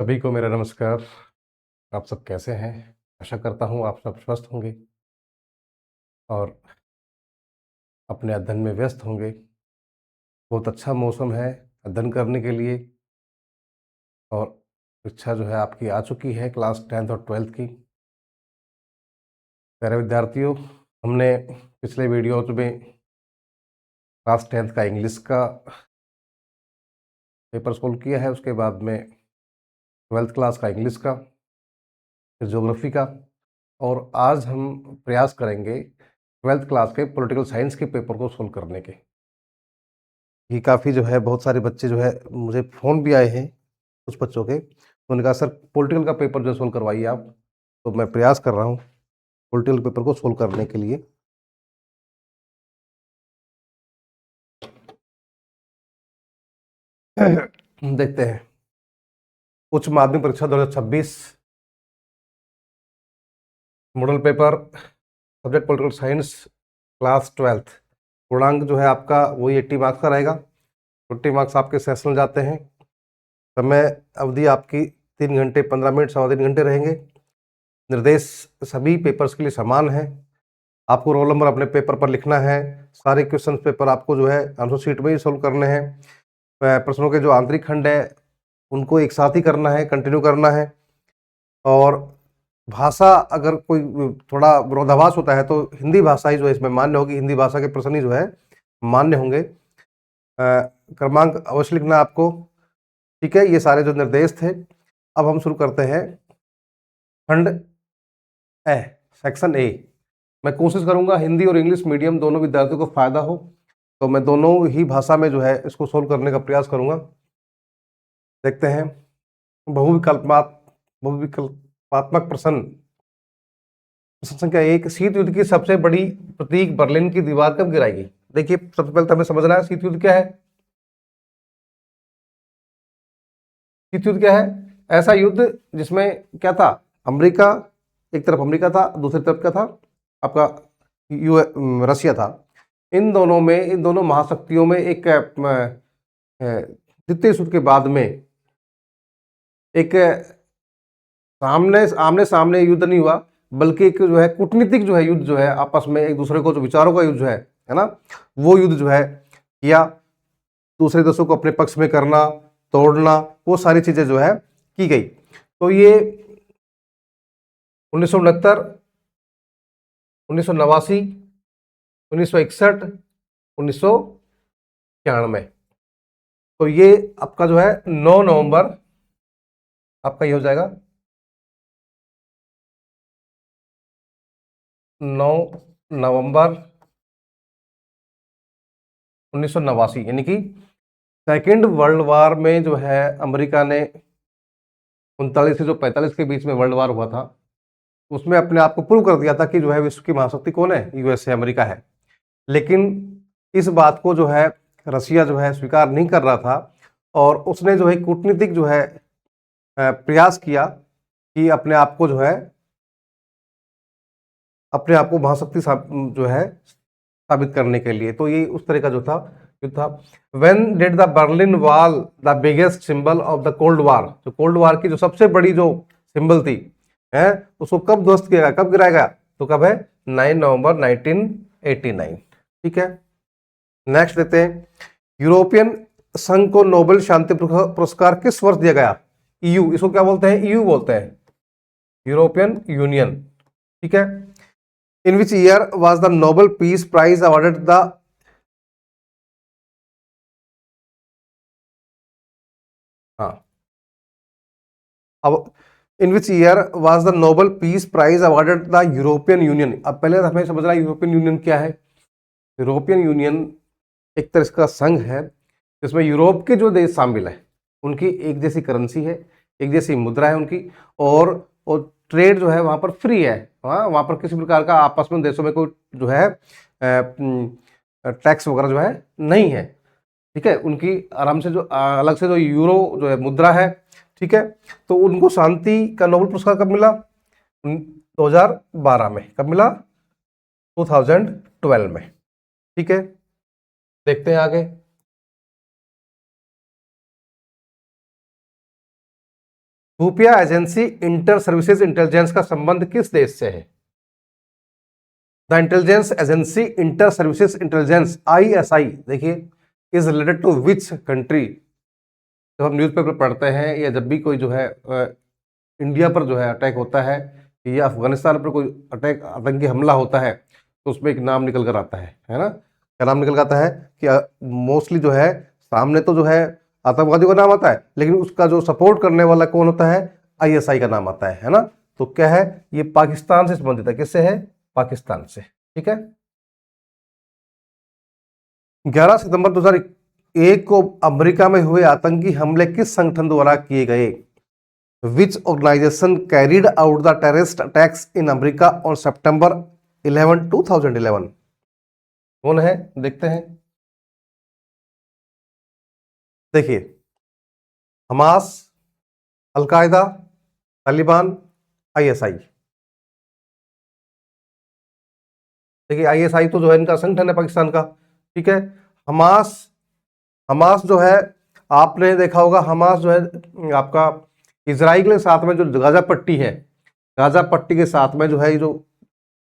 सभी को मेरा नमस्कार। आप सब कैसे हैं? आशा करता हूँ आप सब स्वस्थ होंगे और अपने अध्ययन में व्यस्त होंगे। बहुत अच्छा मौसम है अध्ययन करने के लिए और परीक्षा जो है आपकी आ चुकी है क्लास 10th और 12th की। प्यारे विद्यार्थियों, हमने पिछले वीडियोज में क्लास 10th का इंग्लिश का पेपर सोल्व किया है, उसके बाद में 12th क्लास का इंग्लिश का, फिर ज्योग्राफी का, और आज हम प्रयास करेंगे 12th क्लास के पॉलिटिकल साइंस के पेपर को सोल्व करने के। ये काफ़ी जो है बहुत सारे बच्चे जो है मुझे फ़ोन भी आए हैं कुछ बच्चों के, तो उन्होंने कहा सर पॉलिटिकल का पेपर जो है सोल्व करवाइए आप। तो मैं प्रयास कर रहा हूँ पॉलिटिकल पेपर को सोल्व करने के लिए। देखते हैं उच्च माध्यमिक परीक्षा 2026 model paper subject political science class 12th पूर्णांक जो है आपका वही 80 मार्क्स का रहेगा। 50 मार्क्स आपके सेशनल जाते हैं। समय अवधि आपकी 3 घंटे 15 मिनट 3.25 घंटे रहेंगे। निर्देश सभी पेपर्स के लिए समान है। आपको रोल नंबर अपने पेपर पर लिखना है। सारे क्वेश्चन पेपर आपको जो है आंसर शीट में ही सोल्व करने हैं। प्रश्नों के जो आंतरिक खंड है उनको एक साथ ही करना है, कंटिन्यू करना है। और भाषा अगर कोई थोड़ा विरोधाभास होता है तो हिंदी भाषा ही जो है इसमें मान्य होगी। हिंदी भाषा के प्रश्न ही जो है मान्य होंगे। क्रमांक अवश्य लिखना आपको। ठीक है, ये सारे जो निर्देश थे। अब हम शुरू करते हैं खंड ए, सेक्शन ए। मैं कोशिश करूंगा हिंदी और इंग्लिश मीडियम दोनों विद्यार्थियों को फायदा हो, तो मैं दोनों ही भाषा में जो है इसको सोल्व करने का प्रयास करूंगा। देखते हैं बहुविकल्पात्मक प्रश्न। प्रश्न संख्या 1, शीत युद्ध की सबसे बड़ी प्रतीक बर्लिन की दीवार कब गिराई? देखिए, सबसे पहले तो हमें समझना है शीत युद्ध क्या है। शीत युद्ध क्या है? ऐसा युद्ध जिसमें क्या था, अमेरिका, एक तरफ अमेरिका था, दूसरी तरफ क्या था आपका रसिया था। इन दोनों महाशक्तियों में एक द्वितीय युद्ध के बाद में एक सामने आमने सामने युद्ध नहीं हुआ, बल्कि एक जो है कूटनीतिक जो है युद्ध जो है आपस में एक दूसरे को जो विचारों का युद्ध जो है ना, वो युद्ध जो है किया। दूसरे देशों को अपने पक्ष में करना, तोड़ना, वो सारी चीजें जो है की गई। तो ये 1969, 1989, 1961, 1991। तो ये आपका जो है 9 नवंबर आपका ये हो जाएगा 9 नवंबर 1989, यानी कि सेकेंड वर्ल्ड वार में जो है अमेरिका ने 39 से जो 45 के बीच में वर्ल्ड वार हुआ था, उसमें अपने आप को प्रूव कर दिया था कि जो है विश्व की महाशक्ति कौन है, यूएसए, अमेरिका है। लेकिन इस बात को जो है रसिया जो है स्वीकार नहीं कर रहा था, और उसने जो है कूटनीतिक जो है प्रयास किया कि अपने आप को महाशक्ति जो है साबित करने के लिए। तो ये उस तरह का जो था युद्ध था। When did the Berlin wall the biggest symbol of the cold war, जो कोल्ड वार की जो सबसे बड़ी जो सिंबल थी है, उसको कब ध्वस्त किया गया, कब गिराया गया? तो कब है? 9 नवंबर 1989। ठीक है, नेक्स्ट देते हैं, यूरोपियन संघ को नोबेल शांति पुरस्कार किस वर्ष दिया गया? ईयू, इसको क्या बोलते हैं? ईयू बोलते हैं, यूरोपियन यूनियन। ठीक है, in which year was the Nobel peace prize awarded the, हाँ, अब in which year was the Nobel peace prize awarded the European union. अब पहले हमें समझना है यूरोपियन यूनियन क्या है। यूरोपियन यूनियन एक तरह का संघ है जिसमें यूरोप के जो देश शामिल है उनकी एक जैसी करेंसी है, एक जैसी मुद्रा है उनकी, और ट्रेड जो है वहां पर फ्री है। वहां पर किसी प्रकार का आपस में देशों में कोई जो है टैक्स वगैरह जो है नहीं है। ठीक है, उनकी आराम से जो अलग से जो यूरो जो है मुद्रा है। ठीक है, तो उनको शांति का नोबेल पुरस्कार कब मिला? 2012 में। कब मिला? 2012 में। ठीक है, देखते हैं आगे। खुफिया एजेंसी इंटर सर्विसेज इंटेलिजेंस का संबंध किस देश से है? The intelligence agency inter services intelligence ISI, देखिए, is related to which country? जब हम न्यूज़पेपर पढ़ते हैं या जब भी कोई जो है इंडिया पर जो है अटैक होता है या अफगानिस्तान पर कोई अटैक, आतंकी हमला होता है, तो उसमें एक नाम निकल कर आता है ना? क्या नाम निकल कर आता है कि मोस्टली जो है सामने तो जो है आतंकवादियों का नाम आता है, लेकिन उसका जो सपोर्ट करने वाला कौन होता है? ISI का नाम आता है ना? तो क्या है, ये पाकिस्तान से संबंधित है। किससे है? पाकिस्तान से। ठीक है। 11 सितंबर 2001 को अमेरिका में हुए आतंकी हमले किस संगठन द्वारा किए गए? Which organization carried out the terrorist attacks in America on September 11, 2011? कौन है? देखते हैं। देखिए, हमास, अलकायदा, तालिबान, ISI। देखिए, ISI तो जो है इनका संगठन है पाकिस्तान का। ठीक है। हमास, हमास जो है, आपने देखा होगा, हमास जो है आपका इजराइल के साथ में जो गाजा पट्टी है, गाजा पट्टी के साथ में जो है, जो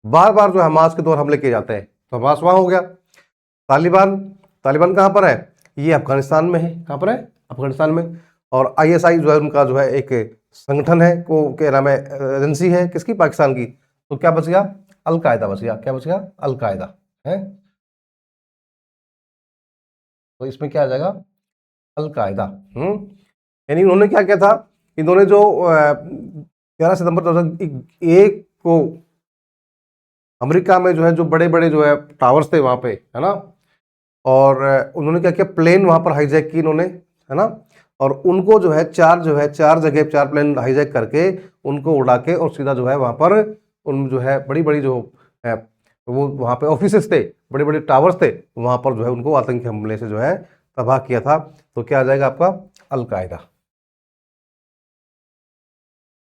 बार बार जो हमास के द्वारा हमले किए जाते हैं, तो हमास वहां हो गया। तालिबान, तालिबान कहां पर है? ये अफगानिस्तान में है। कहां पर है? अफगानिस्तान में। और ISI जो है उनका जो है एक संगठन है, को क्या नाम है, एजेंसी है किसकी? पाकिस्तान की। तो क्या बच गया? अलकायदा बच गया। क्या बच गया? अलकायदा है। तो इसमें क्या आ जाएगा? अलकायदा। यानी उन्होंने क्या किया था, इन्होंने जो 11 सितंबर 2001 को अमेरिका में जो है, जो बड़े बड़े जो है टावर्स थे वहां पे, है ना, और उन्होंने क्या किया, प्लेन वहां पर हाईजैक की इन्होंने, है ना, और उनको जो है चार जगह 4 प्लेन हाईजैक करके उनको उड़ा के और सीधा जो है वहां पर उन जो है बड़ी बड़ी जो है, वो वहां पे ऑफिसेस थे, बड़े बड़े टावर्स थे, वहां पर जो है उनको आतंकी हमले से जो है तबाह किया था। तो क्या आ जाएगा आपका? अलकायदा।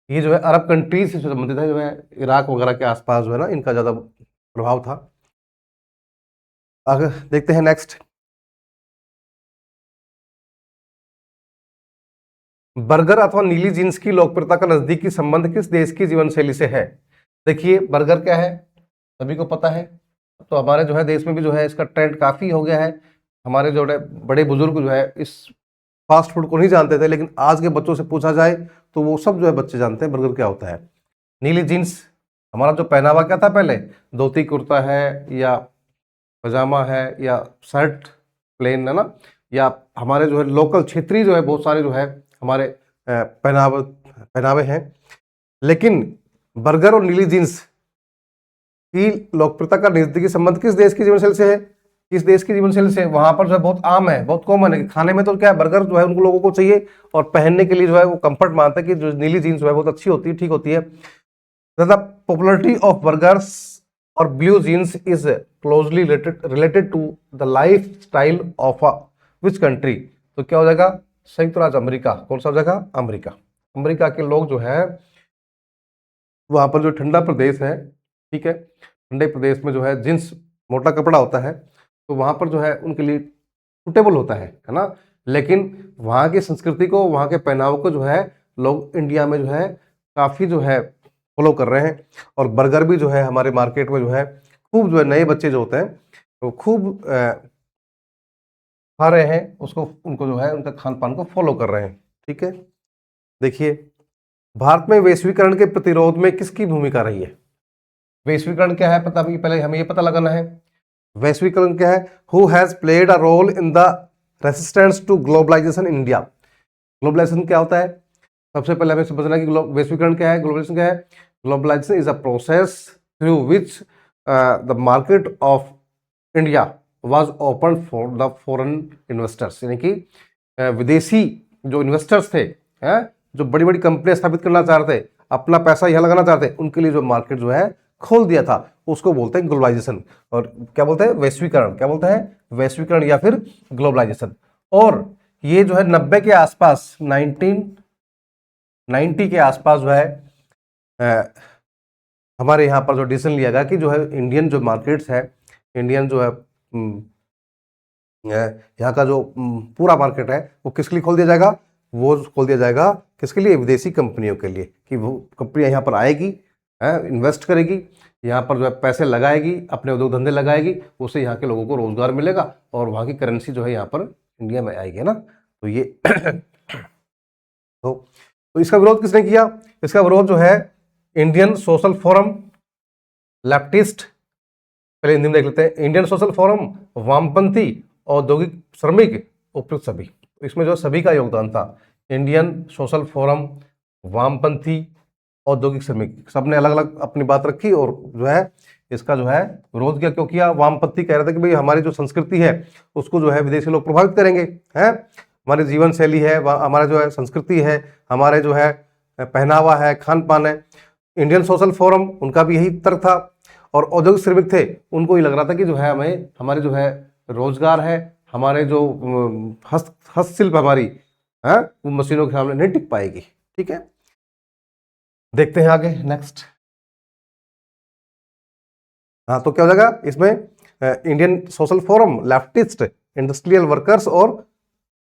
ये जो है अरब कंट्रीज से संबंधित है, जो है इराक वगैरह के आसपास जो है ना, इनका ज्यादा प्रभाव था। आगे देखते हैं नेक्स्ट। बर्गर अथवा नीली जींस की लोकप्रियता का नजदीकी संबंध किस देश की जीवन शैली से है? देखिए, बर्गर क्या है, सभी को पता है। तो हमारे जो है देश में भी जो है इसका ट्रेंड काफी हो गया है। हमारे जो है बड़े बुजुर्ग जो है इस फास्ट फूड को नहीं जानते थे, लेकिन आज के बच्चों से पूछा जाए तो वो सब जो है बच्चे जानते हैं बर्गर क्या होता है। नीली जीन्स, हमारा जो पहनावा क्या था पहले, धोती कुर्ता है या पजामा है या शर्ट प्लेन, है ना, या हमारे जो है लोकल क्षेत्रीय जो है बहुत सारे जो है हमारे पहनावे पहनावे हैं। लेकिन बर्गर और नीली जीन्स की लोकप्रियता का नजदीकी संबंध किस देश की जीवन शैली से है? किस देश की जीवन शैली से? वहां पर जो है बहुत आम है, बहुत कॉमन है कि खाने में तो क्या है, बर्गर जो है उनको लोगों को चाहिए, और पहनने के लिए जो है वो कंफर्ट मानते हैं कि जो नीली जीन्स जो है बहुत अच्छी होती है, ठीक होती है। द पॉपुलरिटी ऑफ बर्गर्स और blue jeans is closely related to the lifestyle of which country? तो क्या हो जाएगा? संयुक्त राज्य अमेरिका। कौन सा हो जाएगा? अमेरिका। अमेरिका के लोग जो है वहां पर जो ठंडा प्रदेश है, ठीक है, ठंडे प्रदेश में जो है जींस मोटा कपड़ा होता है, तो वहां पर जो है उनके लिए सुटेबल होता है ना। लेकिन वहां की संस्कृति को, वहां के पहनाव को जो है लोग इंडिया में जो है काफी जो है फॉलो कर रहे हैं। और बर्गर भी जो है हमारे मार्केट में जो है खूब जो है नए बच्चे जो होते हैं वो खूब खा रहे हैं उसको, उनको जो है उनका खान पान को फॉलो कर रहे हैं। ठीक है। देखिए, भारत में वैश्वीकरण के प्रतिरोध में किसकी भूमिका रही है? वैश्वीकरण क्या है, पता पहले हमें ये पता लगाना है। वैश्वीकरण क्या है? Who has played a role in the resistance to globalisation in India? Globalisation क्या होता है? सबसे पहले हमें समझना कि वैश्वीकरण क्या है, ग्लोबलाइजेशन क्या है। Globalisation is a process through which the market of India was open for the foreign investors, यानी कि विदेशी जो इन्वेस्टर्स थे, जो बड़ी बड़ी कंपनियां स्थापित करना चाहते थे, अपना पैसा यहाँ लगाना चाहते, उनके लिए जो मार्केट जो है खोल दिया था, उसको बोलते हैं ग्लोबलाइजेशन। और क्या बोलते हैं? वैश्वीकरण। क्या बोलते हैं? वैश्वीकरण या फिर ग्लोबलाइजेशन। और ये जो है 90 के आसपास, 1990 के आसपास जो है हमारे यहाँ पर जो डिसीजन लिया गया कि जो है इंडियन जो मार्केट्स है, इंडियन जो है यहाँ का जो पूरा मार्केट है वो किसके लिए खोल दिया जाएगा? वो खोल दिया जाएगा किसके लिए? विदेशी कंपनियों के लिए, कि वो कंपनी यहाँ पर आएगी, इन्वेस्ट करेगी, यहाँ पर जो है पैसे लगाएगी, अपने उद्योग धंधे लगाएगी, उससे यहाँ के लोगों को रोजगार मिलेगा और वहाँ की करेंसी जो है यहाँ पर इंडिया में आएगी, है ना। तो ये तो इसका विरोध किसने किया? इसका विरोध जो है इंडियन सोशल फोरम, लेफ्टिस्ट, पहले हिंदी में देख लेते हैं, इंडियन सोशल फोरम, वामपंथी, औद्योगिक श्रमिक, उपयुक्त सभी। इसमें जो सभी का योगदान था, इंडियन सोशल फोरम, वामपंथी, औद्योगिक श्रमिक, सबने अलग अलग अपनी बात रखी और जो है इसका जो है विरोध किया। क्यों किया? वामपंथी कह रहे थे कि भाई हमारी जो संस्कृति है उसको जो है विदेशी लोग प्रभावित करेंगे, हैं, हमारी जीवन शैली है, हमारा जो है संस्कृति है, हमारे जो है पहनावा है, खान पान है। इंडियन सोशल फोरम, उनका भी यही तर्क था। और औद्योगिक श्रमिक थे, उनको ही लग रहा था कि जो है हमें हमारे जो है रोजगार है, हमारे जो हस्तशिल्प हमारी है वो मशीनों के सामने नहीं टिक पाएगी। ठीक है, देखते हैं आगे नेक्स्ट। हाँ, तो क्या हो जाएगा इसमें? Indian social forum, leftist, industrial workers और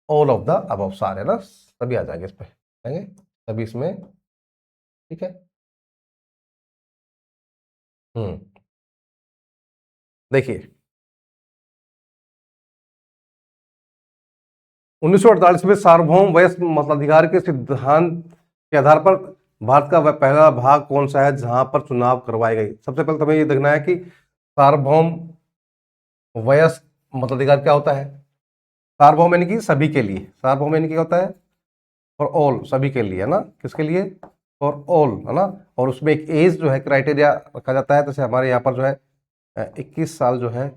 ऑल ऑफ द अबव, सारे ना सभी आ जाएंगे इसमें, आएंगे सभी इसमें। ठीक है, देखिए 1948 में सार्वभौम वयस्क मताधिकार के सिद्धांत के आधार पर भारत का वह पहला भाग कौन सा है जहां पर चुनाव करवाई गई? सबसे पहले तुम्हें ये देखना है कि सार्वभौम वयस्क मताधिकार क्या होता है। सार्वभौम यानी कि सभी के लिए, सार्वभौम यानी क्या होता है? फॉर ऑल, सभी के लिए, है ना। किसके लिए? फॉर ऑल, है ना। और उसमें एक एज जो है क्राइटेरिया रखा जाता है। जैसे हमारे यहाँ पर जो है 21 साल जो है,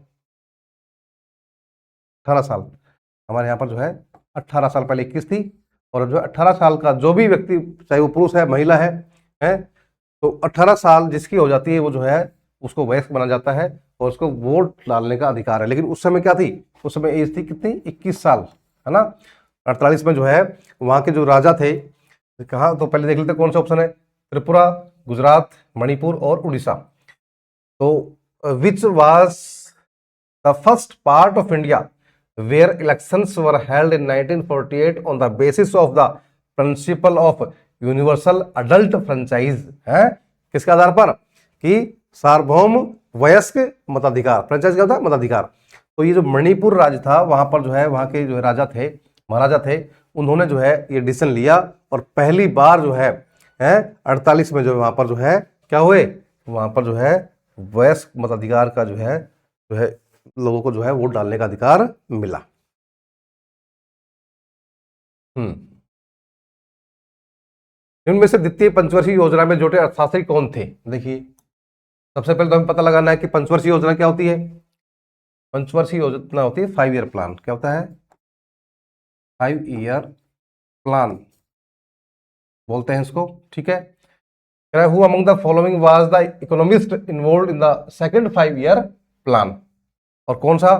18 साल, हमारे यहाँ पर जो है 18 साल, पहले 21 थी, और जो 18 साल का जो भी व्यक्ति, चाहे वो पुरुष है महिला है, तो 18 साल जिसकी हो जाती है वो जो है उसको वयस्क माना जाता है और उसको वोट डालने का अधिकार है। लेकिन उस समय क्या थी? उस समय एज थी कितनी? 21 साल, है ना। 48 में जो है वहाँ के जो राजा थे, कहा तो पहले देख लेते कौन सा ऑप्शन है। त्रिपुरा, गुजरात, मणिपुर और उड़ीसा। तो which was the first part of India where elections were held in 1948 on the basis of the principle of universal adult franchise, है किसके आधार पर? कि सार्वभौम वयस्क मताधिकार। फ्रेंचाइज क्या होता है? मताधिकार। तो ये जो मणिपुर राज्य था, वहां पर जो है वहां के जो राजा थे, महाराजा थे, उन्होंने जो है ये डिसीजन लिया और पहली बार जो है 48 में जो वहां पर जो है क्या हुए, वहां पर जो है वयस्क मताधिकार का जो है लोगों को जो है वोट डालने का अधिकार मिला। इनमें से द्वितीय पंचवर्षीय योजना में जुटे अर्थशास्त्री कौन थे? देखिए, सबसे पहले तो हमें पता लगाना है कि पंचवर्षीय योजना क्या होती है। पंचवर्षीय योजना होती है 5 ईयर प्लान। क्या होता है? 5 ईयर प्लान बोलते हैं इसको। ठीक है, who among the following was the economist involve in the second 5 year plan? और कौन सा?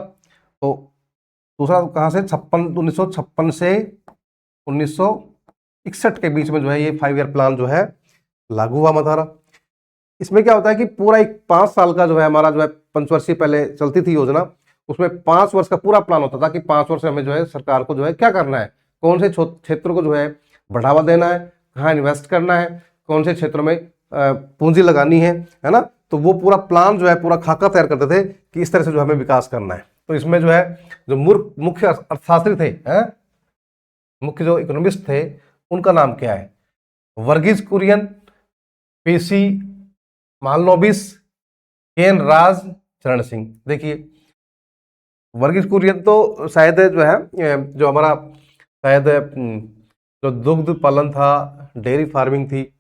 तो दूसरा कहां से? 1956 से 1961 के बीच में जो है ये 5 ईयर प्लान जो है लागू हुआ मधारा। इसमें क्या होता है कि पूरा एक 5 साल का जो है हमारा जो है पंचवर्षीय पहले चलती थी योजना, उसमें 5 वर्ष का पूरा प्लान होता था कि 5 वर्ष में हमें जो है सरकार को जो है क्या करना है, कौन से क्षेत्रों को जो है बढ़ावा देना है, कहाँ इन्वेस्ट करना है, कौन से क्षेत्रों में पूंजी लगानी है ना। तो वो पूरा प्लान जो है पूरा खाका तैयार करते थे कि इस तरह से जो हमें विकास करना है। तो इसमें जो है जो मुख्य अर्थशास्त्री थे, मुख्य जो इकोनॉमिस्ट थे, उनका नाम क्या है? वर्गीज कुरियन, पीसी महालनोबिस, केन राज, चरण सिंह। देखिए, वर्गीज कुरियन तो शायद जो है जो हमारा शायद जो दुग्ध पालन था, डेयरी फार्मिंग थी,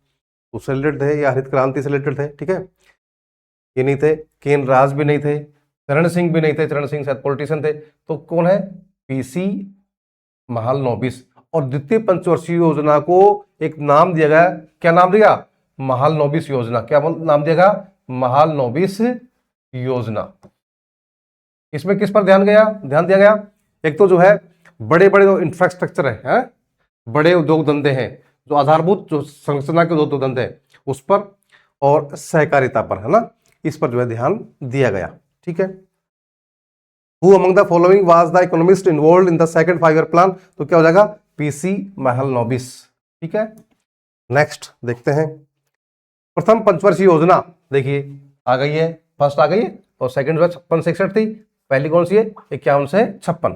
उससे रिलेटेड थे, या हरित क्रांति से रिलेटेड थे। ठीक है, ये नहीं थे। केन राज भी नहीं थे, चरण सिंह भी नहीं थे, चरण सिंह शायद पॉलिटिशियन थे। तो कौन है? पीसी महालनोबिस। और द्वितीय पंचवर्षीय योजना को एक नाम दिया गया, क्या नाम दिया? महालनोबिस योजना। क्या नाम दिया गया? महालनोबिस योजना। इसमें किस पर ध्यान दिया गया? एक तो जो है बड़े बड़े जो इंफ्रास्ट्रक्चर है, बड़े उद्योग धंधे हैं, जो आधारभूत जो संरचना के उद्योग धंधे हैं उस पर, और सहकारिता पर, है ना, इस पर जो है ध्यान दिया गया। ठीक है, who among the following was the economist involve in the second 5 year plan? तो क्या हो जाएगा? पीसी महालनोबिस। ठीक है, नेक्स्ट देखते हैं प्रथम पंचवर्षीय योजना। देखिए आ गई है, फर्स्ट आ गई है, और सेकंड जो है 56-61 थी, पहली कौन सी है 51 से 56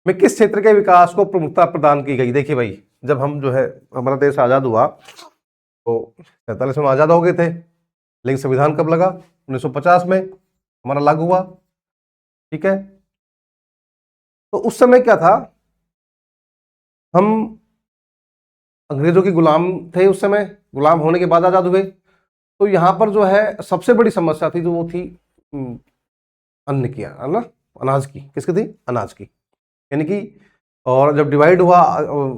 में किस क्षेत्र के विकास को प्रमुखता प्रदान की गई। देखिए भाई, जब हम जो है हमारा देश आजाद हुआ तो 47 में आजाद हो गए थे, लेकिन संविधान कब लगा 1950 में हमारा लागू हुआ। ठीक है, तो उस समय क्या था, हम अंग्रेजों के गुलाम थे, उस समय गुलाम होने के बाद आजाद हुए। तो यहां पर जो है सबसे बड़ी समस्या थी जो वो थी अन्न की, है ना, अनाज की। किसकी थी, अनाज की, यानी कि। और जब डिवाइड हुआ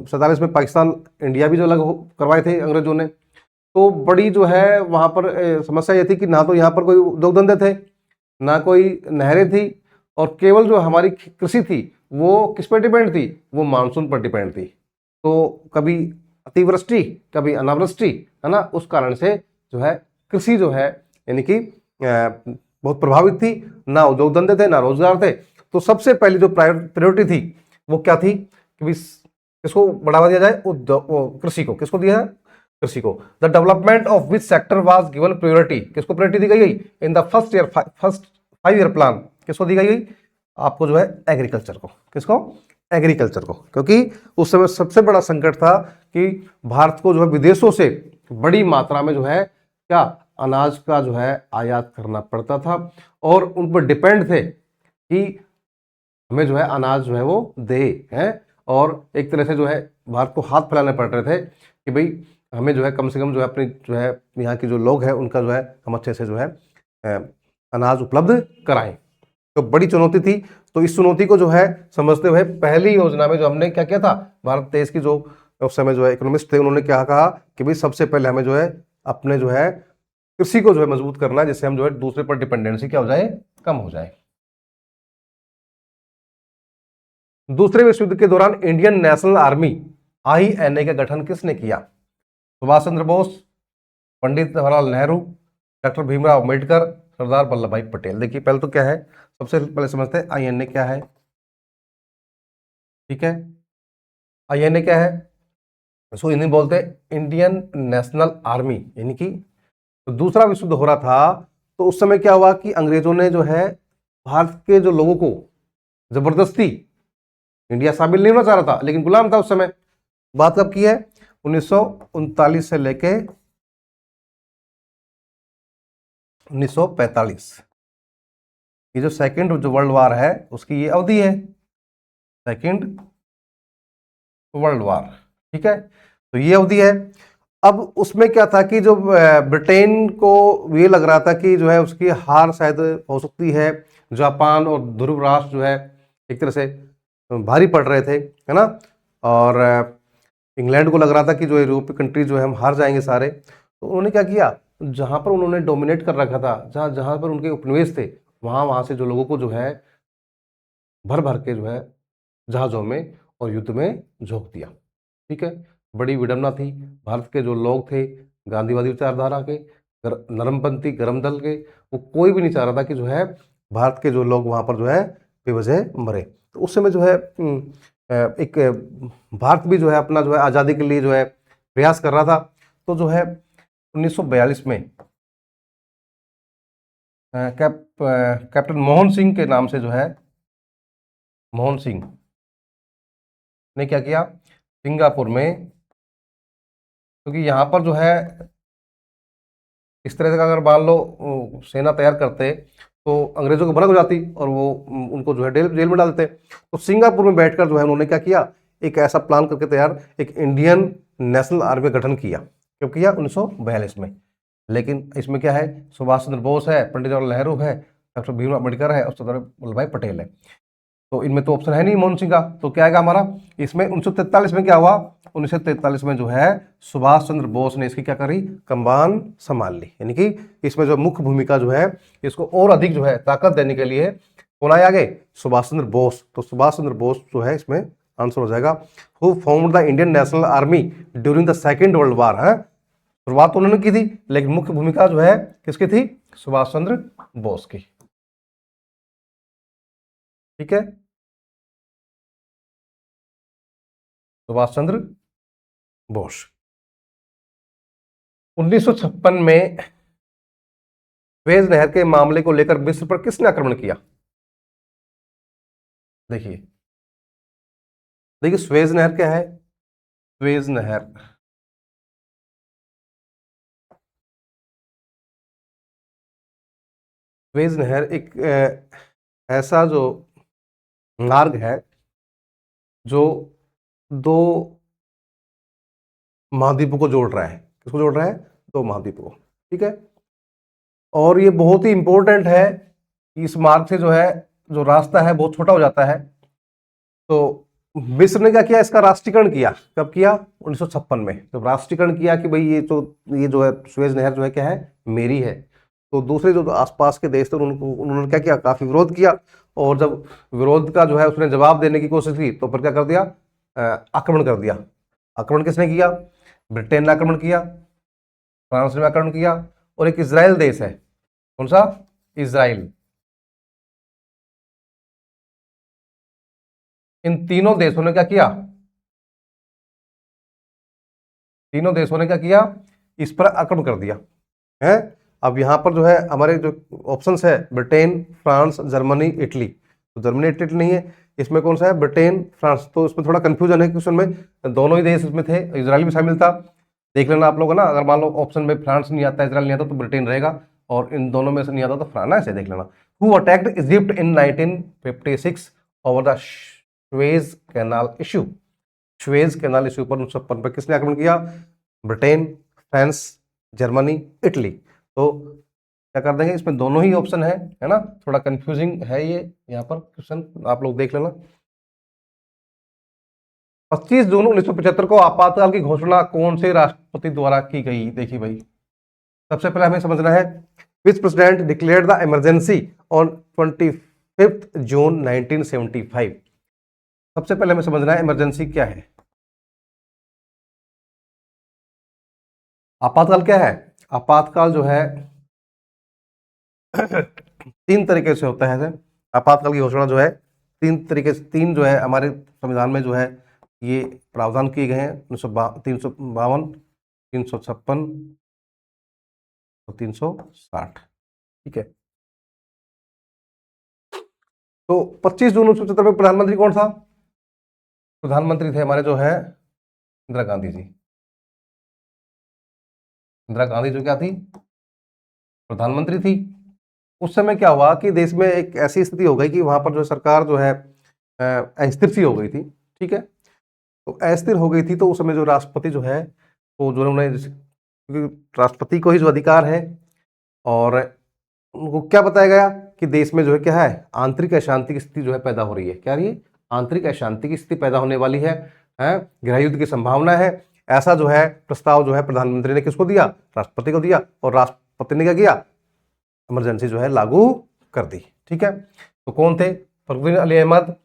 47 में पाकिस्तान इंडिया भी जो अलग करवाए थे अंग्रेजों ने, तो बड़ी जो है वहां पर समस्या ये थी कि ना तो यहाँ पर कोई उद्योग धंधे थे, ना कोई नहरें थी, और केवल जो हमारी कृषि थी वो किस पर डिपेंड थी, वो मानसून पर डिपेंड थी। तो कभी अतिवृष्टि कभी अनावृष्टि, है ना, उस कारण से जो है कृषि जो है यानी कि बहुत प्रभावित थी। ना उद्योग धंधे थे, ना रोजगार थे। तो सबसे पहली जो प्रायोरिटी थी वो क्या थी कि किसको बढ़ावा दिया जाए, कृषि को। किसको दिया जाए, कृषि को। The development of which sector was given priority, किसको प्रायोरिटी दी गई in the first 5 year plan, किसको दी गई आपको जो है एग्रीकल्चर को। किसको, एग्रीकल्चर को, क्योंकि उस समय सबसे बड़ा संकट था कि भारत को जो है विदेशों से बड़ी मात्रा में जो है क्या अनाज का जो है आयात करना पड़ता था, और उन पर डिपेंड थे कि हमें जो है अनाज जो है वो दे हैं। और एक तरह से जो है भारत को हाथ फैलाने पड़ रहे थे कि भाई हमें जो है कम से कम जो है अपनी जो है यहाँ के जो लोग हैं उनका जो है हम अच्छे से जो है अनाज उपलब्ध कराएं। तो बड़ी चुनौती थी। तो इस चुनौती को जो है समझते हुए पहली योजना में जो हमने क्या किया था, भारत देश की जो उस समय जो है इकोनॉमिस्ट थे, उन्होंने क्या कहा कि भाई सबसे पहले हमें जो है अपने जो है कृषि को जो है मजबूत करना है, जिससे हम जो है दूसरे पर डिपेंडेंसी क्या हो जाए, कम हो जाए। दूसरे विश्व युद्ध के दौरान इंडियन नेशनल आर्मी INA का गठन किसने किया। सुभाष चंद्र बोस, पंडित जवाहरलाल नेहरू, डॉक्टर भीमराव अम्बेडकर, सरदार वल्लभ भाई पटेल। देखिए पहले तो क्या है, सबसे पहले समझते हैं INA क्या है। ठीक है, INA क्या है, इसको हिंदी में बोलते हैं इंडियन नेशनल आर्मी, यानी कि तो दूसरा विश्व युद्ध हो रहा था। तो उस समय क्या हुआ कि अंग्रेजों ने जो है भारत के जो लोगों को जबरदस्ती इंडिया शामिल नहीं होना चाह रहा था, लेकिन गुलाम था उस समय। बात कब की है, 1939 से लेके 1945, ये जो सेकेंड जो वर्ल्ड वार है उसकी ये अवधि है, सेकेंड वर्ल्ड वार। ठीक है, तो ये अवधि है। अब उसमें क्या था कि जो ब्रिटेन को ये लग रहा था कि जो है उसकी हार शायद हो सकती है। जापान और ध्रुव राष्ट्र जो है एक तरह से भारी पड़ रहे थे, है ना। और इंग्लैंड को लग रहा था कि जो यूरोपीय कंट्री जो है हम हार जाएंगे सारे। तो उन्होंने क्या किया, जहां पर उन्होंने डोमिनेट कर रखा था, जहां जहां पर उनके उपनिवेश थे, वहां वहां से जो लोगों को जो है भर भर के जो है जहाजों में और युद्ध में झोंक दिया। ठीक है, बड़ी विडंबना थी। भारत के जो लोग थे गांधीवादी विचारधारा के, नरमपंथी गरम दल के, वो कोई भी नहीं चाह रहा था कि जो है भारत के जो लोग वहां पर जो है बेवजह मरे। तो उस समय जो है एक भारत भी जो है अपना जो है आज़ादी के लिए जो है प्रयास कर रहा था। तो जो है 1942 में कैप्टन मोहन सिंह के नाम से जो है मोहन सिंह ने क्या किया, सिंगापुर में, क्योंकि यहाँ पर जो है इस तरह से अगर मान लो सेना तैयार करते तो अंग्रेजों को भनक हो जाती और वो उनको जो है जेल में डाल देते। तो सिंगापुर में बैठकर जो है उन्होंने क्या किया, एक ऐसा प्लान करके तैयार एक इंडियन नेशनल आर्मी का गठन किया। कब किया, 1942 में। लेकिन इसमें क्या है, सुभाष चंद्र बोस है, पंडित जवाहरलाल नेहरू है, डॉक्टर भीमराव अम्बेडकर है और सरदार वल्लभ भाई पटेल है। तो इनमें तो ऑप्शन है नहीं मोहन सिंह का, तो क्या आएगा हमारा इसमें। 1943 में क्या हुआ, 1943 में जो है सुभाष चंद्र बोस ने इसकी क्या करी, कमान संभाल ली। यानी कि इसमें जो मुख्य भूमिका जो है इसको और अधिक जो है ताकत देने के लिए कौन आए आगे, सुभाष चंद्र बोस। तो सुभाष चंद्र बोस जो है इसमें आंसर हो जाएगा। Who formed the Indian national army during the second world war है। शुरुआत तो उन्होंने की थी, लेकिन मुख्य भूमिका जो है किसकी थी, सुभाष चंद्र बोस की। ठीक है, सुभाष चंद्र बोश। 1956 में सुएज नहर के मामले को लेकर मिस्र पर किसने आक्रमण किया? देखिए देखिए, सुएज नहर क्या है? सुएज नहर सुएज नहर एक ऐसा जो मार्ग है जो दो महाद्वीपों को जोड़ रहा है। किसको जोड़ रहा है? दो महाद्वीपों को। ठीक है, और ये बहुत ही इंपॉर्टेंट है कि इस मार्ग से जो है जो रास्ता है बहुत छोटा हो जाता है। तो मिस्र ने क्या किया? इसका राष्ट्रीयकरण किया। कब किया? 1956 में, जब राष्ट्रीयकरण किया कि भाई ये जो है सुएज नहर जो है क्या है? मेरी है। तो दूसरे जो आसपास के देश थे उन्होंने क्या किया? काफी विरोध किया। और जब विरोध का जो है उसने जवाब देने की कोशिश की तो फिर क्या कर दिया? आक्रमण कर दिया। आक्रमण किसने किया? ब्रिटेन ने आक्रमण किया, फ्रांस ने आक्रमण किया, और एक इजराइल देश है। कौन सा? इजराइल। इन तीनों देशों ने क्या किया? तीनों देशों ने क्या किया? इस पर आक्रमण कर दिया है। अब यहां पर जो है हमारे जो ऑप्शंस है ब्रिटेन, फ्रांस, जर्मनी, इटली। तो जर्मनी इटली नहीं है, इसमें कौन सा है? Britain, France. तो इसमें थोड़ा कंफ्यूजन है क्वेश्चन में, दोनों ही देश इसमें थे, इजराइल भी शामिल था। देख लेना आप लोग ना, अगर मान लो ऑप्शन में फ्रांस नहीं आता, इजराइल नहीं आता, तो ब्रिटेन रहेगा, और इन दोनों में से नहीं आता तो फ्रांस। ऐसे देख लेना। Who attacked Egypt in 1956 over the Suez canal issue? Suez canal issue पर 1956 पर किसने आक्रमण किया? Britain, France, Germany, Italy. तो क्या कर देंगे? इसमें दोनों ही ऑप्शन है ना। थोड़ा कंफ्यूजिंग है ये यहाँ पर क्वेश्चन, आप लोग देख लेना। 25 जून 1975 को आपातकाल की घोषणा कौन से राष्ट्रपति द्वारा की गई? देखिए भाई, सबसे पहले हमें समझना है which president declared the emergency on 25 June 1975। सबसे पहले हमें समझना है इमरजेंसी क्या है। आपातकाल क्या है? आपातकाल जो है तीन तरीके से होता है। आपातकाल की घोषणा जो है तीन तरीके से, तीन जो है हमारे संविधान में जो है ये प्रावधान किए गए हैं, 352, 356 और 360। ठीक है, तो 25 जून 1975 में प्रधानमंत्री कौन था? प्रधानमंत्री थे हमारे जो है इंदिरा गांधी जी। इंदिरा गांधी जो क्या थी? प्रधानमंत्री थी। उस समय क्या हुआ कि देश में एक ऐसी स्थिति हो गई कि वहां पर जो सरकार जो है अस्थिर सी हो गई थी। ठीक है, तो अस्थिर हो गई थी, तो उस समय जो राष्ट्रपति जो है वो जो उन्होंने, राष्ट्रपति को ही जो अधिकार है, और उनको क्या बताया गया कि देश में जो है क्या है? आंतरिक अशांति की स्थिति जो है पैदा हो रही है। क्या रही है? आंतरिक अशांति की स्थिति पैदा होने वाली है, गृह युद्ध की संभावना है। ऐसा जो है प्रस्ताव जो है प्रधानमंत्री ने किसको दिया? राष्ट्रपति को दिया, और राष्ट्रपति ने क्या किया? इमरजेंसी जो है लागू कर दी। ठीक है, तो कौन थे? फखरुद्दीन अली अहमद,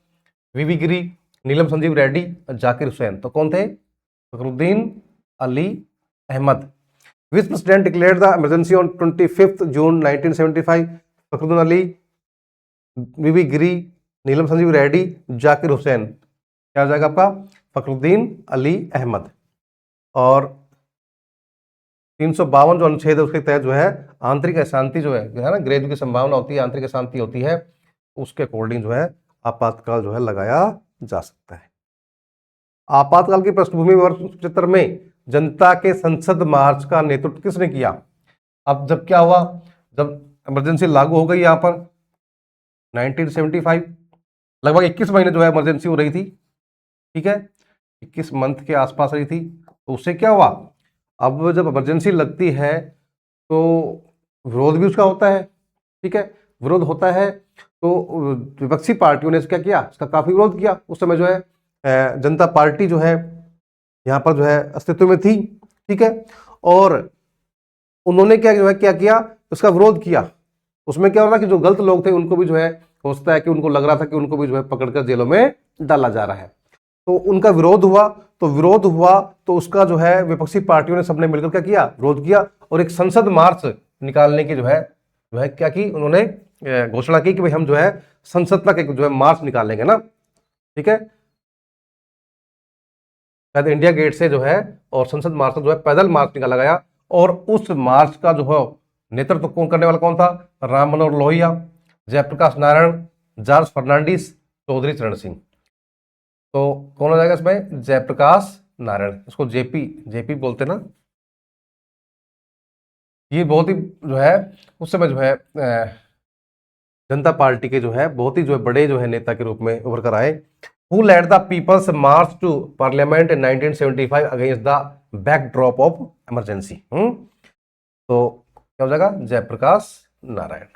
वीवी गिरी, नीलम संजीव रेड्डी और जाकिर हुसैन। तो कौन थे? Fakhruddin Ali Ahmed. Which president declared the emergency on 25 June 1975? Fakhruddin Ali, V V Giri, Neelam Sanjiva Reddy, Zakir Hussain. क्या हो जाएगा आपका? फखरुद्दीन अली अहमद। और 352 जो अनुच्छेद है उसके तहत जो है आंतरिक अशांति जो है ना, गृह युद्ध की संभावना होती है, आंतरिक अशांति होती है, उसके अकॉर्डिंग जो है आपातकाल जो है लगाया जा सकता है। आपातकाल की पृष्ठभूमि वर्ष 1975 में जनता के संसद मार्च का नेतृत्व किसने किया? अब जब क्या हुआ, जब इमरजेंसी लागू हो गई यहां पर 1975, लगभग 21 महीने जो है इमरजेंसी हो रही थी। ठीक है, 21 मंथ के आसपास रही थी। तो उससे क्या हुआ? अब जब इमरजेंसी लगती है तो विरोध भी उसका होता है। ठीक है, विरोध होता है तो विपक्षी पार्टियों ने क्या किया? इसका काफी विरोध किया। उस समय जो है जनता पार्टी जो है यहाँ पर जो है अस्तित्व में थी। ठीक है, और उन्होंने क्या किया? उसका विरोध किया। उसमें क्या हो रहा कि जो गलत लोग थे उनको भी जो है हो सकता है कि उनको लग रहा था कि उनको भी जो है पकड़कर जेलों में डाला जा रहा है। तो उनका विरोध हुआ, तो उसका जो है विपक्षी पार्टियों ने सबने मिलकर क्या किया? विरोध किया, और एक संसद मार्च निकालने की जो है क्या की? उन्होंने घोषणा की कि भाई हम जो है संसद तक एक जो है मार्च निकालेंगे ना। ठीक है, शायद इंडिया गेट से जो है और संसद मार्ग तक जो है पैदल मार्च निकाला गया, और उस मार्च का जो है नेतृत्व कौन करने वाला कौन था? राम मनोहर लोहिया, जयप्रकाश नारायण, जॉर्ज फर्नांडिस, चौधरी चरण सिंह। तो कौन हो जाएगा इसमें? जयप्रकाश नारायण, इसको जेपी जेपी बोलते ना। ये बहुत ही जो है उस समय जो है जनता पार्टी के जो है बहुत ही जो है बड़े जो है नेता के रूप में उभर कर आए। Who led the people's march to parliament इन 1975 against the backdrop of emergency? तो क्या हो जाएगा? जयप्रकाश नारायण।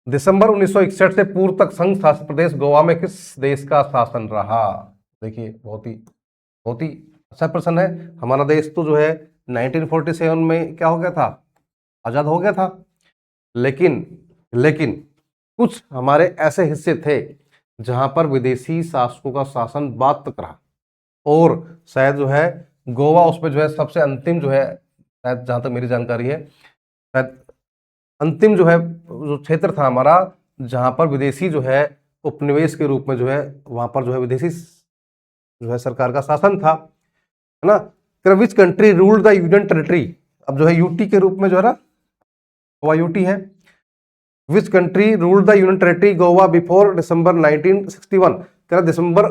दिसंबर 1961 से पूर्व तक संघ शासित प्रदेश गोवा में किस देश का शासन रहा? देखिए बहुत ही अच्छा प्रश्न है। हमारा देश तो जो है 1947 में क्या हो गया था? आजाद हो गया था। लेकिन कुछ हमारे ऐसे हिस्से थे जहां पर विदेशी शासकों का शासन बाद तक रहा, और शायद जो है गोवा उसमें जो है सबसे अंतिम जो है, शायद जहां तक मेरी जानकारी है, शायद अंतिम जो है जो क्षेत्र था हमारा जहां पर विदेशी जो है उपनिवेश के रूप में जो है वहां पर जो है विदेशी जो है सरकार का शासन था, है ना। Which country ruled the union territory? अब जो है यूटी के रूप में जो है ना गोवा यूटी है। Which country ruled the union territory Goa before दिसंबर 1961? कह रहा दिसंबर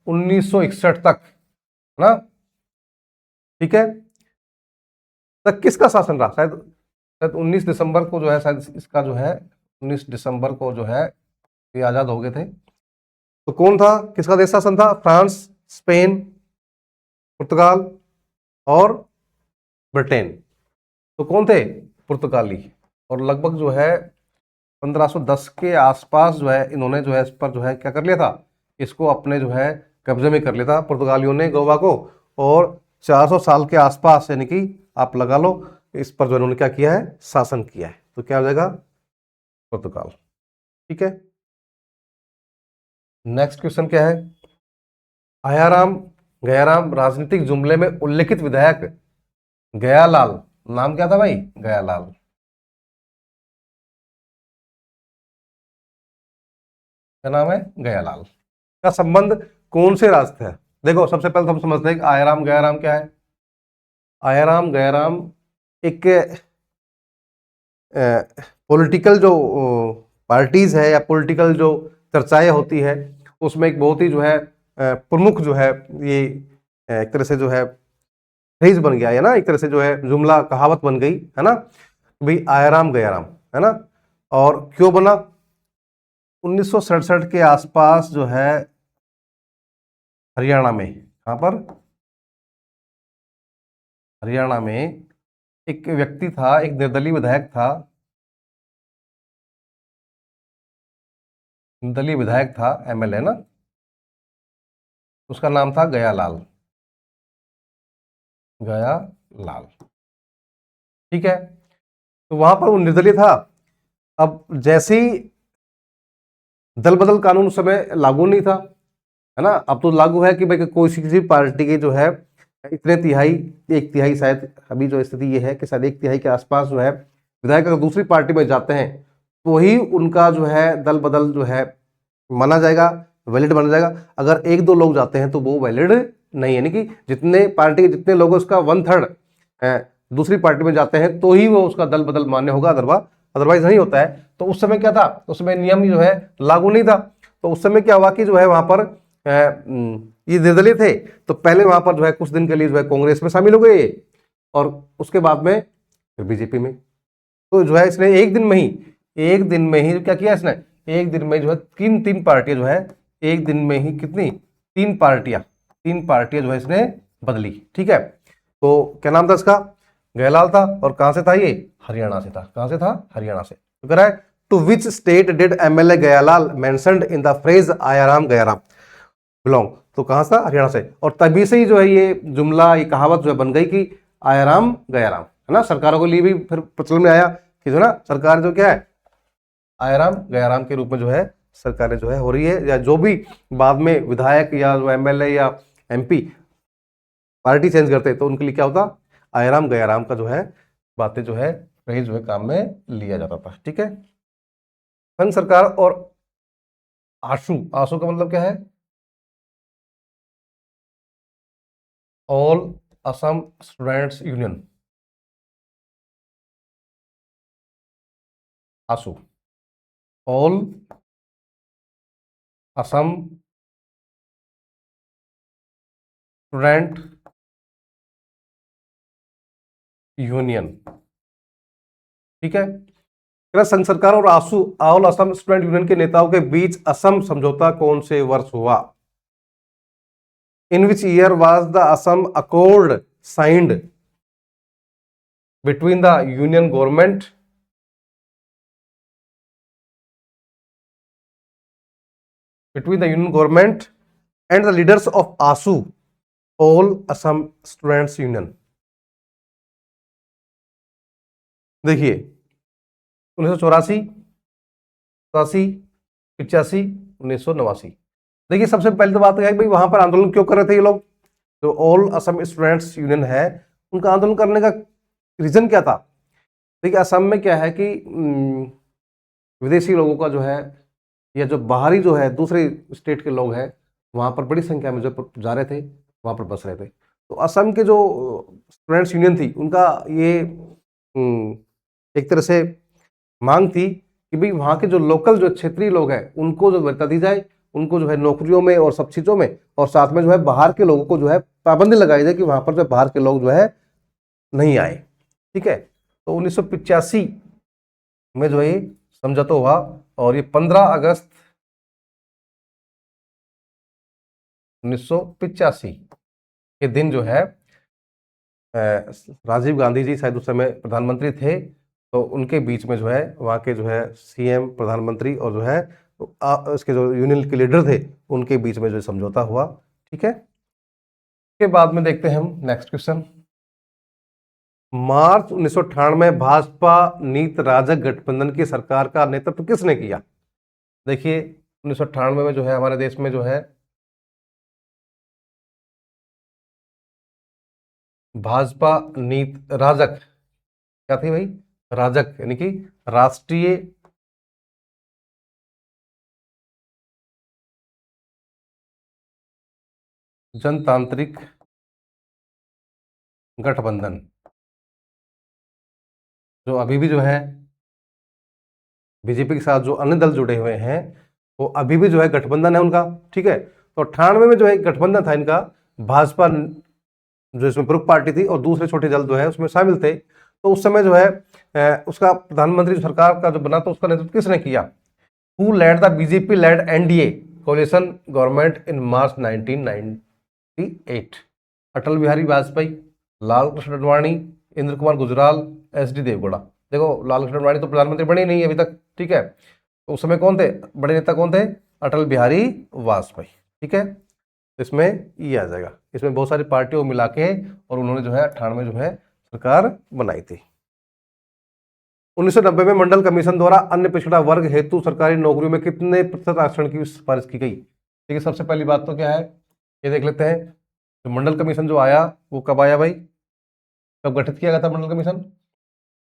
1961 तक, है ना, ठीक है, तक किसका शासन रहा? शायद 19 दिसंबर को जो है शायद इसका जो है 19 दिसंबर को जो है ये आजाद हो गए थे। तो कौन था, किसका देश शासन था? फ्रांस, स्पेन, पुर्तगाल और ब्रिटेन। तो कौन थे? पुर्तगाली। और लगभग जो है 1510 के आसपास जो है इन्होंने जो है इस पर जो है क्या कर लिया था? इसको अपने जो है कब्जे में कर लिया था पुर्तगालियों ने गोवा को, और 400 साल के आसपास, यानी कि आप लगा लो, इस पर जो इन्होंने क्या किया है? शासन किया है। तो क्या हो जाएगा? पुर्तगाल। ठीक है, नेक्स्ट क्वेश्चन क्या है? आयाराम गयाराम राजनीतिक जुमले में उल्लेखित विधायक गयालाल, नाम क्या था भाई? गयालाल। क्या नाम है? गयालाल। का संबंध कौन से राज्य से है? देखो सबसे पहले तो हम समझते हैं कि आयाराम गयाराम क्या है। आयाराम गयाराम एक पॉलिटिकल जो पार्टीज है या पॉलिटिकल जो चर्चाएं होती है उसमें एक बहुत ही जो है प्रमुख जो है ये एक तरह से जो है फ्रेज बन गया है ना, एक तरह से जो है जुमला कहावत बन गई है ना, भाई आयाराम गयाराम, है ना। और क्यों बना? 1967 के आसपास जो है हरियाणा में, कहां पर? हरियाणा में एक व्यक्ति था, एक निर्दलीय विधायक था, निर्दलीय विधायक था, एमएलए ना, उसका नाम था गयालाल, गयालाल। ठीक है, तो वहां पर वो निर्दलीय था। अब जैसे ही दल बदल कानून उस समय लागू नहीं था, है ना, अब तो लागू है कि भाई कोई किसी पार्टी के जो है इतने तिहाई, एक तिहाई, शायद अभी जो स्थिति ये है कि शायद एक तिहाई के आसपास जो है विधायक अगर दूसरी पार्टी में जाते हैं तो ही उनका जो है दल बदल जो है माना जाएगा, वैलिड माना जाएगा। अगर एक दो लोग जाते हैं तो वो वैलिड नहीं, यानी कि जितने पार्टी के जितने लोग उसका 1/3 दूसरी पार्टी में जाते हैं तो ही वो उसका दल बदल मान्य होगा, अदरवाइज नहीं होता है। तो उस समय क्या था? उस समय नियम जो है लागू नहीं था। तो उस समय क्या हुआ कि जो है वहां पर ये निर्दलीय थे, तो पहले वहां पर जो है कुछ दिन के लिए जो है कांग्रेस में शामिल हो गए, और उसके बाद में फिर बीजेपी में। तो जो है इसने एक दिन में ही क्या किया इसने? एक दिन में जो है तीन पार्टियां जो है एक दिन में ही कितनी? तीन पार्टियां जो है इसने बदली। ठीक है, तो क्या नाम था इसका? गहलाल था। और कहां से था ये? हरियाणा से था। कहां से था? हरियाणा से। तो कह रहा है to which state did MLA Gayalal mentioned in the phrase Ayaram Gayaram belong? तो कहां से? हरियाणा से। और तभी से ही जो है ये जुमला, ये कहावत जो है बन गई कि आयाराम गयाराम, है ना। सरकारों के लिए भी फिर प्रचलन में आया कि जो ना सरकार जो क्या है आयाराम गयाराम के रूप में जो है सरकारें जो है हो रही है, या जो भी बाद में विधायक या जो एमएलए या एमपी पार्टी चेंज करते तो उनके लिए क्या होता? आयाराम गयाराम का जो है बातें जो है फ्रेज जो है काम में लिया जाता था। ठीक है, संघ सरकार और आशु, आशु का मतलब क्या है? ऑल असम स्टूडेंट्स यूनियन, आसू, ऑल असम स्टूडेंट यूनियन, ठीक है। केंद्र संघ सरकार और आसू ऑल असम स्टूडेंट यूनियन के नेताओं के बीच असम समझौता कौन से वर्ष हुआ? In which year was the Assam accord signed between the union government and the leaders of ASU, All Assam Students Union? देखिए 1984, 87, 85, 1989। देखिए सबसे पहले तो बात है भाई वहां पर आंदोलन क्यों कर रहे थे ये लोग? जो ऑल असम स्टूडेंट्स यूनियन है उनका आंदोलन करने का रीजन क्या था? देखिए असम में क्या है कि विदेशी लोगों का जो है या जो बाहरी जो है दूसरे स्टेट के लोग हैं वहाँ पर बड़ी संख्या में जो जा रहे थे वहाँ पर बस रहे थे। तो असम के जो स्टूडेंट्स यूनियन थी उनका ये एक तरह से मांग थी कि भाई वहाँ के जो लोकल जो क्षेत्रीय लोग हैं उनको जो वरीयता दी जाए, उनको जो है नौकरियों में और सब चीज़ों में, और साथ में जो है बाहर के लोगों को जो है पाबंदी लगाई जाए कि वहाँ पर जो बाहर के लोग जो है नहीं आए, ठीक है। तो 1985 में जो है समझौता हुआ और ये 15 अगस्त 1985 के दिन जो है राजीव गांधी जी शायद उस समय प्रधानमंत्री थे, तो उनके बीच में जो है वहाँ के जो है सीएम, प्रधानमंत्री और जो है इसके जो यूनियन के लीडर थे उनके बीच में जो समझौता हुआ, ठीक है। के बाद में देखते हैं हम नेक्स्ट क्वेश्चन। मार्च 1998 में भाजपा नीत राजग गठबंधन की सरकार का नेतृत्व किसने किया? देखिए 1998 में जो है हमारे देश में जो है भाजपा नीत राजग, क्या थी भाई? राजग यानी कि राष्ट्रीय जनतांत्रिक गठबंधन, जो अभी भी जो है बीजेपी के साथ जो अन्य दल जुड़े हुए हैं वो अभी भी जो है गठबंधन है उनका, ठीक है। तो 98 में जो है गठबंधन था इनका, भाजपा जो इसमें प्रमुख पार्टी थी और दूसरे छोटे दल जो है उसमें शामिल थे। तो उस समय जो है उसका प्रधानमंत्री सरकार का जो बना तो उसका नेतृत्व किसने किया? Who led the BJP led NDA coalition government in March 1998? Atal Bihari Vajpayee, Lal Krishna Advani, Inder Kumar Gujral, S D. Deve Gowda. देखो लाल कृष्ण आडवाणी तो प्रधानमंत्री बने ही नहीं अभी तक, ठीक है। तो उस समय कौन थे बड़े नेता? कौन थे? अटल बिहारी वाजपेयी, ठीक है। इसमें ये आ जाएगा, इसमें बहुत सारी पार्टियों को मिला के और उन्होंने जो है 98 जो है सरकार बनाई थी। 1990 में मंडल कमीशन द्वारा अन्य पिछड़ा वर्ग हेतु सरकारी नौकरियों में कितने प्रतिशत आरक्षण की सिफारिश की गई? ठीक है, सबसे पहली बात तो क्या है ये देख लेते हैं। तो मंडल कमीशन जो आया वो कब आया भाई? कब गठित किया गया था मंडल कमीशन?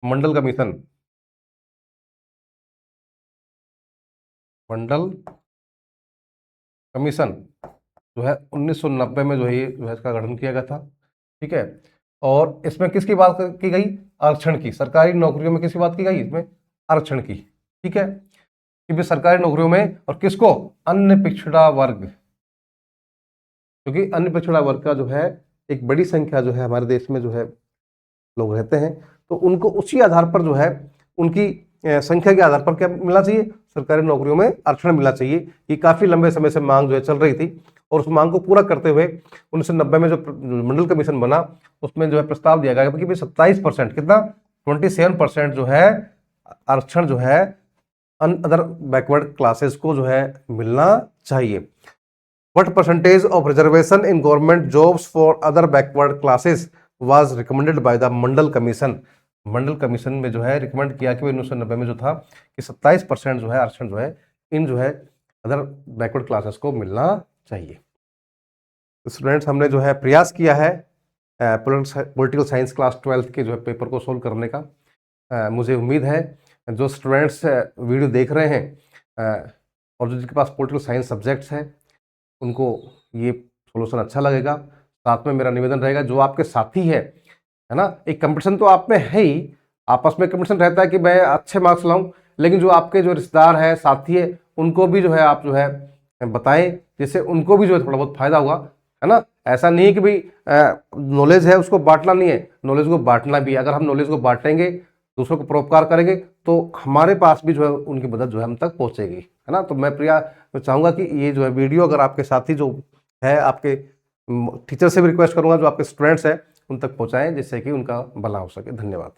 मंडल कमीशन जो है 1990 में जो है इसका गठन किया गया था, ठीक है। और इसमें किसकी बात की गई? आरक्षण की। सरकारी नौकरियों में किसकी बात की गई? इसमें आरक्षण की, ठीक है। कि भी सरकारी नौकरियों में और किसको? अन्य पिछड़ा वर्ग, क्योंकि अन्य पिछड़ा वर्ग का जो है एक बड़ी संख्या जो है हमारे देश में जो है लोग रहते हैं, तो उनको उसी आधार पर जो है उनकी संख्या के आधार पर क्या मिलना चाहिए? सरकारी नौकरियों में आरक्षण मिलना चाहिए। ये काफी लंबे समय से मांग जो है चल रही थी और उस मांग को पूरा करते हुए 1990 में जो मंडल कमीशन बना उसमें जो है प्रस्ताव दिया गया कि 27%, कितना? 27% जो है आरक्षण जो है अदर बैकवर्ड क्लासेस को जो है मिलना चाहिए। What percentage of reservation in government jobs for other backward classes was recommended by the Mandal commission? Mandal commission में जो है रिकमेंड किया कि 1990 में जो था कि 27% जो है आरक्षण जो है इन जो है अदर बैकवर्ड क्लासेस को मिलना चाहिए। स्टूडेंट्स हमने जो है प्रयास किया है पॉलिटिकल साइंस क्लास 12th के जो है पेपर को सोल्व करने का। मुझे उम्मीद है जो स्टूडेंट्स वीडियो देख रहे हैं और जो जिनके पास पॉलिटिकल साइंस सब्जेक्ट्स है उनको ये सोल्यूशन अच्छा लगेगा। साथ में मेरा निवेदन रहेगा जो आपके साथी है ना, एक कंपटीशन तो आप में है ही, आपस में कंपटीशन रहता है कि मैं अच्छे मार्क्स लाऊं, लेकिन जो आपके जो रिश्तेदार है, साथी है, उनको भी जो है आप जो है बताएं, जिससे उनको भी जो है थोड़ा बहुत फायदा होगा, है ना। ऐसा नहीं है कि भाई नॉलेज है उसको बांटना नहीं है, नॉलेज को बांटना भी है। अगर हम नॉलेज को बांटेंगे, दूसरों को परोपकार करेंगे, तो हमारे पास भी जो है उनकी मदद जो है हम तक पहुंचेगी, है ना। तो मैं प्रिया चाहूंगा कि ये जो है वीडियो अगर आपके साथी जो है, आपके टीचर से भी रिक्वेस्ट करूंगा जो आपके स्टूडेंट्स हैं, उन तक पहुंचाएं, जिससे कि उनका भला हो सके। धन्यवाद।